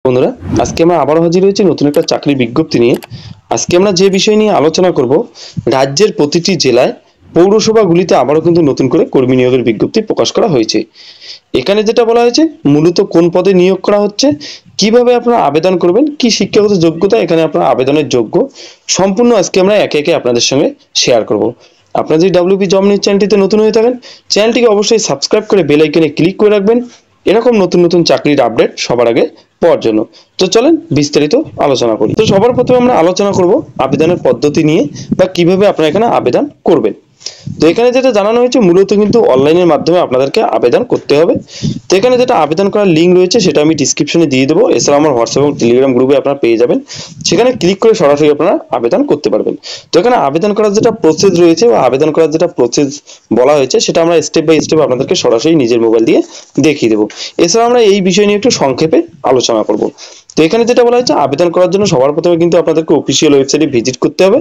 বন্ধুরা, আজকে আমরা আবারও হাজির হয়েছি নতুন একটা চাকরির বিজ্ঞপ্তি নিয়ে। আজকে আমরা যে বিষয় নিয়ে আলোচনা করব, রাজ্যের প্রতিটি জেলায় পৌরসভাগুলিতে আবারও কিন্তু নতুন করে কর্মী নিয়োগের বিজ্ঞপ্তি প্রকাশ করা হয়েছে। এখানে যেটা বলা হয়েছে, মূলত কোন পদে নিয়োগ করা হচ্ছে, কিভাবে আপনারা আবেদন করবেন, কি শিক্ষাগত যোগ্যতা এখানে আপনারা আবেদনের যোগ্য, সম্পূর্ণ আজকে আমরা একে একে আপনাদের সঙ্গে শেয়ার করব। আপনারা যদি ডাব্লিউপি জব নিউজ চ্যানেলটিতে নতুন হয়ে থাকেন, চ্যানেলটিকে অবশ্যই সাবস্ক্রাইব করে বেল আইকনে ক্লিক করে রাখবেন এরকম নতুন নতুন চাকরির আপডেট সবার আগে পাওয়ার জন্য। তো চলেন বিস্তারিত আলোচনা করি। তো সবার প্রথমে আমরা আলোচনা করব আবেদনের পদ্ধতি নিয়ে, বা কিভাবে আপনারা এখানে আবেদন করবেন। তো এখানে যেটা জানানো হয়েছে, মূলত কিন্তু অনলাইনের মাধ্যমে আপনাদেরকে আবেদন করতে হবে। তো এখানে যেটা আবেদন করার লিঙ্ক রয়েছে সেটা আমি ডিসক্রিপশনে দিয়ে দেবো। এছাড়া আমার হোয়াটসঅ্যাপ এবং টেলিগ্রাম গ্রুপে আপনারা পেয়ে যাবেন, সেখানে ক্লিক করে সরাসরি আপনারা আবেদন করতে পারবেন। তো এখানে আবেদন করার যেটা প্রসেস রয়েছে বা আবেদন করার যেটা প্রসেস বলা হয়েছে, সেটা আমরা স্টেপ বাই স্টেপ আপনাদেরকে সরাসরি নিজের মোবাইল দিয়ে দেখিয়ে দেবো। এছাড়া আমরা এই বিষয় নিয়ে একটু সংক্ষেপে আলোচনা করব। তো এখানে যেটা বলা হয়েছে, আবেদন করার জন্য সবার প্রথমে কিন্তু আপনাদেরকে অফিসিয়াল ওয়েবসাইটে ভিজিট করতে হবে।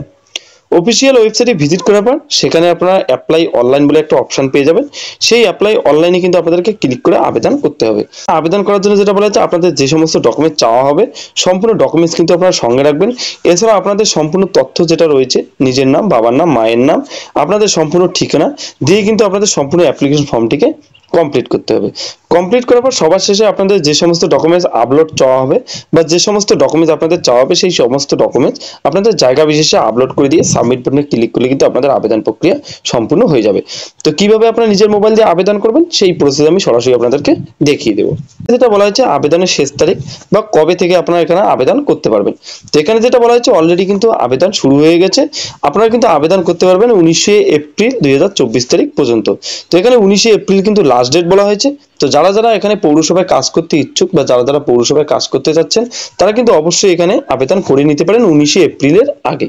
অফিসিয়াল ওয়েবসাইটে ভিজিট করার পর সেখানে আপনারা অ্যাপ্লাই অনলাইন বলে একটা অপশন পেয়ে যাবেন। সেই অ্যাপ্লাই অনলাইনে কিন্তু আপনাদেরকে ক্লিক করে আবেদন করতে হবে। আবেদন করার জন্য যেটা বলা হচ্ছে, আপনাদের যে সমস্ত ডকুমেন্ট চাওয়া হবে সম্পূর্ণ ডকুমেন্টস কিন্তু আপনারা সঙ্গে রাখবেন। এছাড়া আপনাদের সম্পূর্ণ তথ্য যেটা রয়েছে, নিজের নাম, বাবার নাম, মায়ের নাম, আপনাদের সম্পূর্ণ ঠিকানা দিয়ে কিন্তু আপনাদের সম্পূর্ণ অ্যাপ্লিকেশন ফর্মটিকে কমপ্লিট করতে হবে। কমপ্লিট করার পর সবার শেষে আপনাদের যে সমস্ত ডকুমেন্টস আপলোড চাওয়া হবে বা যে সমস্ত ডকুমেন্টস আপনাদের চাওয়া হবে, সেই সমস্ত ডকুমেন্টস আপনাদের জায়গা বিশেষে আপলোড করে দিয়ে সাবমিট বাটনে ক্লিক করলে কিন্তু আপনাদের আবেদন প্রক্রিয়া সম্পূর্ণ হয়ে যাবে। তো কিভাবে আপনারা নিজের মোবাইল দিয়ে আবেদন করবেন সেই প্রসেস আমি সরাসরি আপনাদেরকে দেখিয়ে দেবো। যেটা বলা হয়েছে আবেদনের শেষ তারিখ বা কবে থেকে আপনারা এখানে আবেদন করতে পারবেন। তো এখানে যেটা বলা হয়েছে, অলরেডি কিন্তু আবেদন শুরু হয়ে গেছে। আপনারা কিন্তু আবেদন করতে পারবেন 19শে এপ্রিল 2024 তারিখ পর্যন্ত। তো এখানে 19শে এপ্রিল কিন্তু লাস্ট ডেট বলা হয়েছে। তো যারা যারা এখানে পৌরসভায় কাজ করতে ইচ্ছুক বা যারা যারা পৌরসভায় কাজ করতে চাচ্ছেন, তারা কিন্তু অবশ্যই এখানে আবেদন করে নিতে পারেন 19শে এপ্রিলের আগে।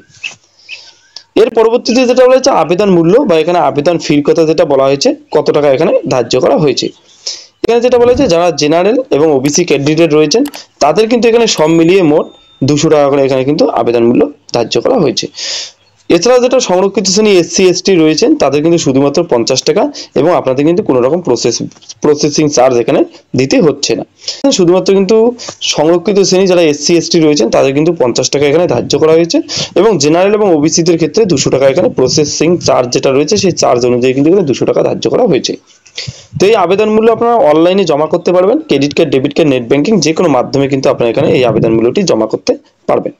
এর পরবর্তীতে যেটা বলা হয়েছে, আবেদন মূল্য বা এখানে আবেদন ফির কথা যেটা বলা হয়েছে, কত টাকা এখানে ধার্য করা হয়েছে। এখানে যেটা বলা হয়েছে, যারা জেনারেল এবং ওবিসি ক্যান্ডিডেট রয়েছেন তাদের কিন্তু এখানে সব মিলিয়ে মোট 200 টাকা করে এখানে কিন্তু আবেদন মূল্য ধার্য করা হয়েছে। এছাড়া যেটা সংরক্ষিত শ্রেণী এসসি এসটি রয়েছেন তাদের কিন্তু শুধুমাত্র 50 টাকা, এবং আপনাদের কিন্তু কোনো রকম প্রসেসিং চার্জ এখানে দিতে হচ্ছে না। শুধুমাত্র কিন্তু সংরক্ষিত শ্রেণী যারা এসসি এসটি রয়েছেন তাদের কিন্তু 50 টাকা এখানে ধার্য করা হয়েছে, এবং জেনারেল এবং ওবিসিদের ক্ষেত্রে 200 টাকা এখানে প্রসেসিং চার্জ যেটা রয়েছে সেই চার্জ অনুযায়ী কিন্তু এখানে 200 টাকা ধার্য করা হয়েছে। তো এই আবেদন মূল্য আপনারা অনলাইনে জমা করতে পারবেন, credit card, debit card, net banking যে কোনো মাধ্যমে কিন্তু আপনারা এখানে এই আবেদন মূল্যটি জমা করতে পারবেন।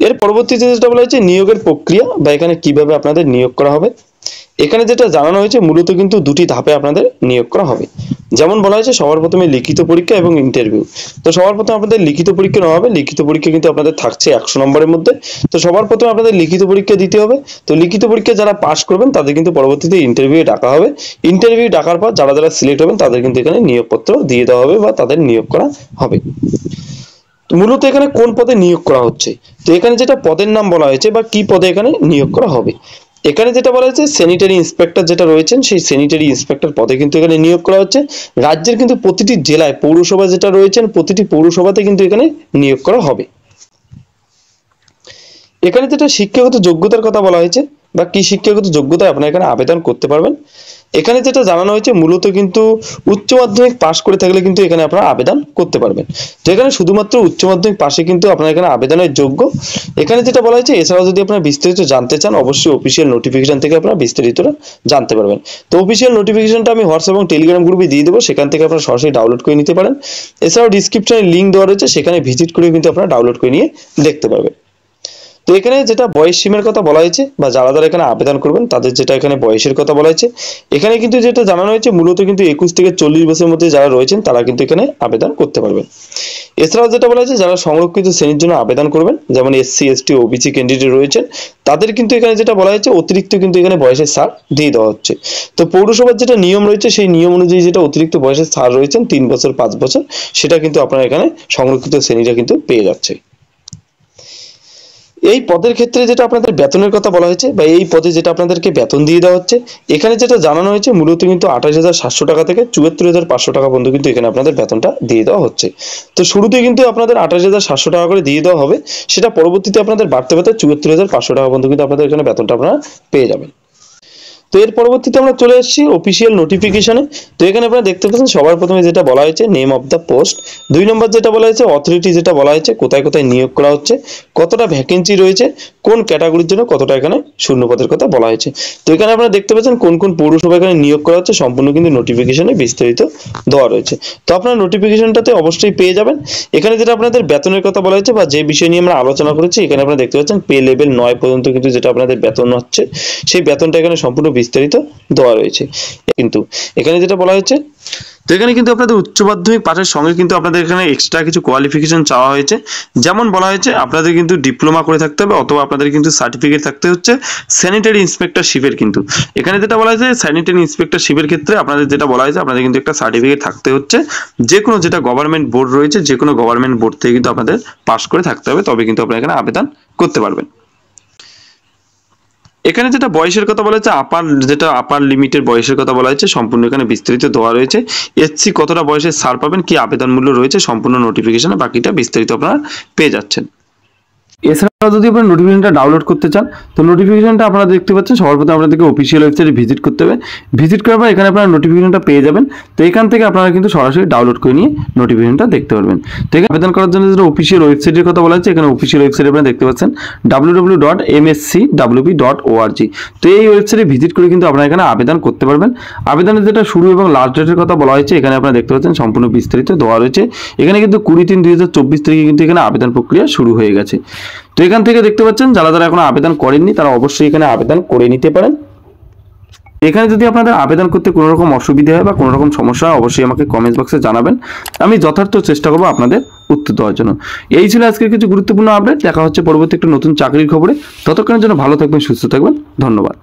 এর পরবর্তীতে যেটা বলা হয়েছে, নিয়োগের প্রক্রিয়া বা এখানে কিভাবে আপনাদের নিয়োগ করা হবে। এখানে যেটা জানানো হয়েছে, মূলত কিন্তু দুটি ধাপে আপনাদের নিয়োগ করা হবে। যেমন বলা হয়েছে, সবার প্রথমে লিখিত পরীক্ষা এবং ইন্টারভিউ। তো সবার প্রথমে আপনাদের লিখিত পরীক্ষা নেওয়া হবে। লিখিত পরীক্ষা কিন্তু আপনাদের থাকছে 100 নম্বরের মধ্যে। তো সবার প্রথমে আপনাদের লিখিত পরীক্ষা দিতে হবে। তো লিখিত পরীক্ষা যারা পাস করবেন তাদের কিন্তু পরবর্তীতে ইন্টারভিউ ডাকা হবে। ইন্টারভিউ ডাকার পর যারা যারা সিলেক্ট হবেন তাদের কিন্তু এখানে নিয়োগপত্র দিয়ে দেওয়া হবে বা তাদের নিয়োগ করা হবে। মূলত এখানে কোন পদে নিয়োগ করা হচ্ছে, তো এখানে যেটা পদের নাম বলা হয়েছে বা কি পদে এখানে নিয়োগ করা হবে, এখানে যেটা বলা হয়েছে স্যানিটারি ইন্সপেক্টর যেটা রয়েছেন সেই স্যানিটারি ইন্সপেক্টর পদে কিন্তু এখানে নিয়োগ করা হচ্ছে। রাজ্যের কিন্তু প্রতিটি জেলায় পৌরসভা যেটা রয়েছেন প্রতিটি পৌরসভাতে কিন্তু এখানে নিয়োগ করা হবে। এখানে যেটা শিক্ষাগত যোগ্যতার কথা বলা হয়েছে বা কি শিক্ষাগত যোগ্যতায় আপনারা এখানে আবেদন করতে পারবেন, এখানে যেটা জানানো হয়েছে, মূলত কিন্তু উচ্চ মাধ্যমিক পাস করে থাকলে কিন্তু এখানে আপনারা আবেদন করতে পারবেন। তো এখানে শুধুমাত্র উচ্চ মাধ্যমিক পাশে কিন্তু আপনারা এখানে আবেদনের যোগ্য। এখানে যেটা বলা হয়েছে, এছাড়াও যদি আপনারা বিস্তারিত জানতে চান অবশ্যই অফিসিয়াল নোটিফিকেশন থেকে আপনারা বিস্তারিতটা জানতে পারবেন। তো অফিসিয়াল নোটিফিকেশনটা আমি হোয়াটসঅ্যাপ এবং টেলিগ্রাম গ্রুপে দিয়ে দেবো, সেখান থেকে আপনারা সরাসরি ডাউনলোড করে নিতে পারেন। এছাড়াও ডিসক্রিপশনে লিঙ্ক দেওয়া রয়েছে, সেখানে ভিজিট করে কিন্তু আপনারা ডাউনলোড করে নিয়ে দেখতে পারবেন। তো এখানে যেটা বয়স সীমার কথা বলা হয়েছে বা যারা যারা এখানে আবেদন করবেন তাদের যেটা এখানে বয়সের কথা বলা হয়েছে, এখানে কিন্তু যেটা জানানো হয়েছে, মূলত কিন্তু 21 থেকে 40 বছরের মধ্যে যারা রয়েছেন তারা কিন্তু এখানে আবেদন করতে পারবেন। এছাড়াও যেটা বলা হয়েছে, যারা সংরক্ষিত শ্রেণীর জন্য আবেদন করবেন, যেমন এসসি এসটি ওবিসি ক্যান্ডিডেট রয়েছেন, তাদের কিন্তু এখানে যেটা বলা হয়েছে অতিরিক্ত কিন্তু এখানে বয়সের ছাড় দিয়ে দেওয়া হচ্ছে। তো পৌরসভার যেটা নিয়ম রয়েছে সেই নিয়ম অনুযায়ী যেটা অতিরিক্ত বয়সের ছাড় রয়েছেন 3 বছর 5 বছর, সেটা কিন্তু আপনারা এখানে সংরক্ষিত শ্রেণীরা কিন্তু পেয়ে যাচ্ছে। এই পদের ক্ষেত্রে যেটা আপনাদের বেতনের কথা বলা হয়েছে বা এই পদে যেটা আপনাদেরকে বেতন দিয়ে দেওয়া হচ্ছে, এখানে যেটা জানানো হয়েছে, মূলত কিন্তু 28,700 টাকা থেকে 74,500 টাকা পর্যন্ত কিন্তু এখানে আপনাদের বেতনটা দিয়ে দেওয়া হচ্ছে। তো শুরুতে কিন্তু আপনাদের 28,700 টাকা করে দিয়ে দেওয়া হবে, সেটা পরবর্তীতে আপনাদের বাড়তে বাড়তে 74,500 টাকা পর্যন্ত কিন্তু আপনাদের এখানে বেতনটা আপনারা পেয়ে যাবেন। তো এর পরবর্তীতে আমরা চলে এসেছি অফিসিয়াল নোটিফিকেশনে। তো এখানে আপনারা দেখতে পাচ্ছেন সবার প্রথমে যেটা বলা হয়েছে নেম অফ দ্য পোস্ট, 2 নম্বর যেটা বলা হয়েছে অথরিটি, যেটা বলা হয়েছে কোথায় কোথায় নিয়োগ করা হচ্ছে, কতটা ভ্যাকেন্সি রয়েছে, কোন ক্যাটাগরির জন্য কতটা এখানে শূন্যপদের কথা বলা হয়েছে। তো এখানে আপনারা দেখতে পাচ্ছেন কোন কোন পৌরসভা এখানে নিয়োগ করা হচ্ছে, সম্পূর্ণ কিন্তু নোটিফিকেশনে বিস্তারিত দেওয়া রয়েছে। তো আপনারা নোটিফিকেশনটাতে অবশ্যই পেয়ে যাবেন। এখানে যেটা আপনাদের বেতনের কথা বলা হয়েছে বা যে বিষয় নিয়ে আমরা আলোচনা করেছি, এখানে আপনারা দেখতে পাচ্ছেন পে লেভেল 9 পর্যন্ত কিন্তু যেটা আপনাদের বেতন হচ্ছে সেই বেতনটা এখানে সম্পূর্ণ বিস্তারিত দেওয়া রয়েছে। কিন্তু এখানে যেটা বলা হয়েছে, তো এখানে কিন্তু আপনাদের উচ্চ মাধ্যমিক পাশের সঙ্গে কিন্তু আপনাদের এখানে এক্সট্রা কিছু কোয়ালিফিকেশন চাওয়া হয়েছে। যেমন বলা হয়েছে আপনাদের কিন্তু ডিপ্লোমা করে থাকতে হবে অথবা আপনাদের কিন্তু সার্টিফিকেট থাকতে হচ্ছে স্যানিটারি ইন্সপেক্টরশিপের। কিন্তু এখানে যেটা বলা হয়েছে স্যানিটারি ইন্সপেক্টরশিপের ক্ষেত্রে আপনাদের যেটা বলা হয়েছে আপনাদের কিন্তু একটা সার্টিফিকেট থাকতে হচ্ছে, যে কোনো যেটা গভর্নমেন্ট বোর্ড রয়েছে যে কোনো গভর্নমেন্ট বোর্ড থেকে কিন্তু আপনাদের পাস করে থাকতে হবে, তবে কিন্তু আপনারা এখানে আবেদন করতে পারবেন। এখানে যেটা বয়সের কথা বলা হয়েছে আপার লিমিটের বয়সের কথা বলা হয়েছে, সম্পূর্ণ এখানে বিস্তারিত দেওয়া রয়েছে। এসসি কতটা বয়সে ছাড় পাবেন, কি আবেদন মূল্য রয়েছে, সম্পূর্ণ নোটিফিকেশনে বাকিটা বিস্তারিত আপনারা পেয়ে যাচ্ছেন। এছাড়াও যদি আপনারা নোটিফিকেশনটা ডাউনলোড করতে চান, তো নোটিফিকেশনটা আপনারা দেখতে পাচ্ছেন সবার প্রথমে আপনাদেরকে অফিসিয়াল ওয়েবসাইটে ভিজিট করতে হবে। ভিজিট করার পর এখানে আপনারা নোটিফিকেশনটা পেয়ে যাবেন। তো এখান থেকে আপনারা কিন্তু সরাসরি ডাউনলোড করে নিয়ে নোটিফিকেশনটা দেখতে পারবেন। তো এখানে আবেদন করার জন্য যেটা অফিসিয়াল ওয়েবসাইটের কথা বলা হচ্ছে, এখানে অফিসিয়াল ওয়েবসাইটে আপনারা দেখতে পাচ্ছেন www.mscwp.org। তো এই ওয়েবসাইটে ভিজিট করে কিন্তু আপনারা এখানে আবেদন করতে পারবেন। আবেদনের যেটা শুরু এবং লাস্ট ডেটের কথা বলা হয়েছে এখানে আপনারা দেখতে পাচ্ছেন সম্পূর্ণ বিস্তারিত দেওয়া রয়েছে। এখানে কিন্তু 20/3/2024 তারিখে কিন্তু এখানে আবেদন প্রক্রিয়া শুরু হয়ে গেছে। তো এখান থেকে দেখতে পাচ্ছেন যারা এখনো আবেদন করেননি তারা অবশ্যই এখানে আবেদন করে নিতে পারেন। এখানে যদি আপনাদের আবেদন করতে কোনো রকম অসুবিধা হয় বা কোনো রকম সমস্যা হয় অবশ্যই আমাকে কমেন্ট বক্সে জানাবেন, আমি যথার্থ চেষ্টা করবো আপনাদের উত্তর দেওয়ার জন্য। এই ছিল আজকের কিছু গুরুত্বপূর্ণ আপডেট। দেখা হচ্ছে পরবর্তী একটা নতুন চাকরির খবরে। ততক্ষণের জন্য ভালো থাকবেন, সুস্থ থাকবেন, ধন্যবাদ।